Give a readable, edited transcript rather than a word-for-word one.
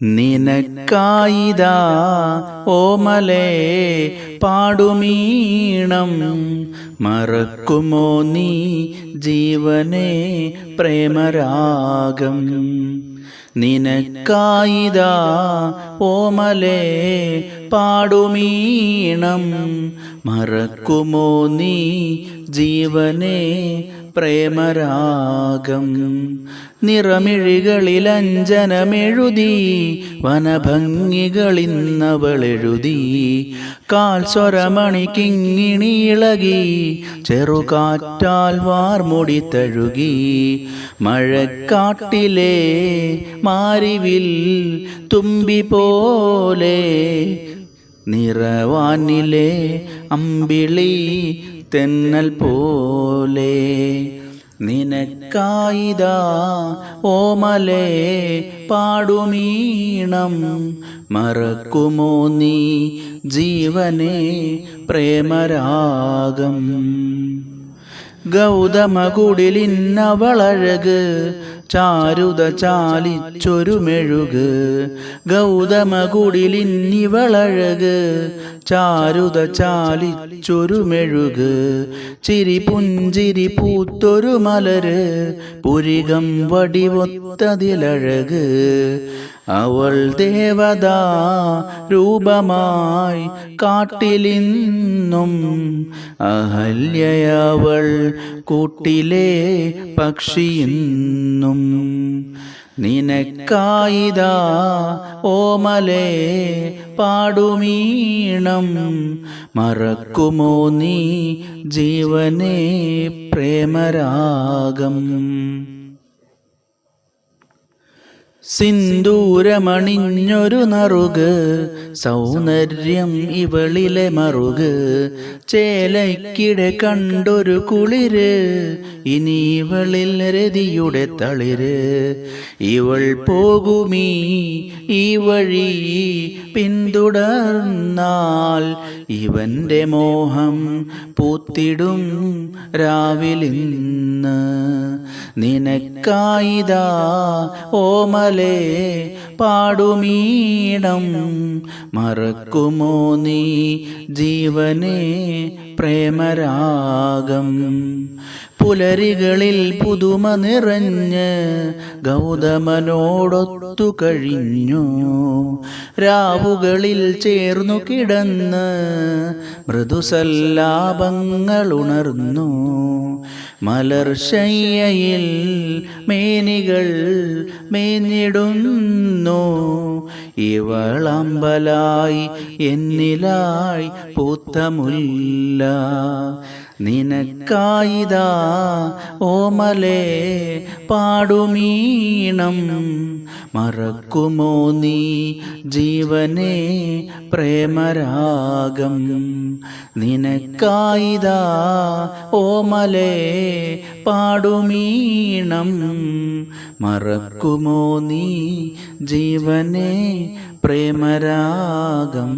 നിനക്കായിതാ ഓമലേ പാടുമീണം, മറക്കുമോ നീ ജീവനേ പ്രേമരാഗം. നിനക്കായിതാ ഓമലേ പാടുമീണം, മറക്കുമോ നീ ജീവനേ പ്രേമരാഗം. നിറമിഴികളിലഞ്ജനമെഴുതി വനഭംഗികളിന്നവളെഴുതി, കാൽ സ്വരമണി കിങ്ങിണിയിളകി ചെറുകാറ്റാൽ വാർമുടി തഴുകി. മഴക്കാട്ടിലെ മാരിവിൽ തുമ്പി പോലെ, നിറവാനിലെ അമ്പിളി തെന്നൽ പോലെ. നിനക്കായിതാ ഓമലേ പാടുമീണം, മറക്കുമോ നീ ജീവനേ പ്രേമരാഗം. ഗൗതമകുടിലിന്നവളഴക് ചാരുത ചാലിച്ചൊരു മെഴുക്. ഗൗതമകുടിലിന്നിവളഴക് ചാരുത ചാലിച്ചൊരു മെഴുക്. ചിരി പുഞ്ചിരി പൂത്തൊരു മലര്, പുരികം വടിവൊത്തതിലഴക്. അവൾ ദേവതാ രൂപമായി കാട്ടിലിന്നും, അഹല്യയവൾ കൂട്ടിലെ പക്ഷിയിന്നും. നിനക്കായിതാ ഓമലേ പാടുമീണം, മറക്കുമോ നീ ജീവനേ പ്രേമരാഗം. സിന്ദൂരമണിഞ്ഞൊരു നറുക്, സൗന്ദര്യം ഇവളിലെ മറുക്. ചേലയ്ക്കിടെ കണ്ടൊരു കുളിര്, ഇനി ഇവളിൽ രതിയുടെ തളിര്. ഇവൾ പോകുമീ ഈ വഴി പിന്തുടർന്നാൽ, ഇവന്റെ മോഹം പൂത്തിടും രാവിലിന്ന്. നിനക്കായിതാ ഓമലേ പാടുമീണം, മറക്കുമോ നീ ജീവനേ പ്രേമരാഗം. പുലരികളിൽ പുതുമ നിറഞ്ഞ് ഗൗതമനോടൊത്തു കഴിഞ്ഞു, രാവുകളിൽ ചേർന്നു കിടന്ന് മൃദുസല്ലാപങ്ങളുണർന്നു. മലർശയ്യയിൽ മേനികൾ മേഞ്ഞിടുന്നു, ഇവളമ്പലായി എന്നിലായി പൂത്ത മുല്ല. നിനക്കായിതാ ഓമലേ പാടുമീണം, മറക്കുമോ നീ ജീവനേ പ്രേമരാഗം. നിനക്കായിതാ ഓമലേ പാടുമീണം, മറക്കുമോ നീ ജീവനേ പ്രേമരാഗം.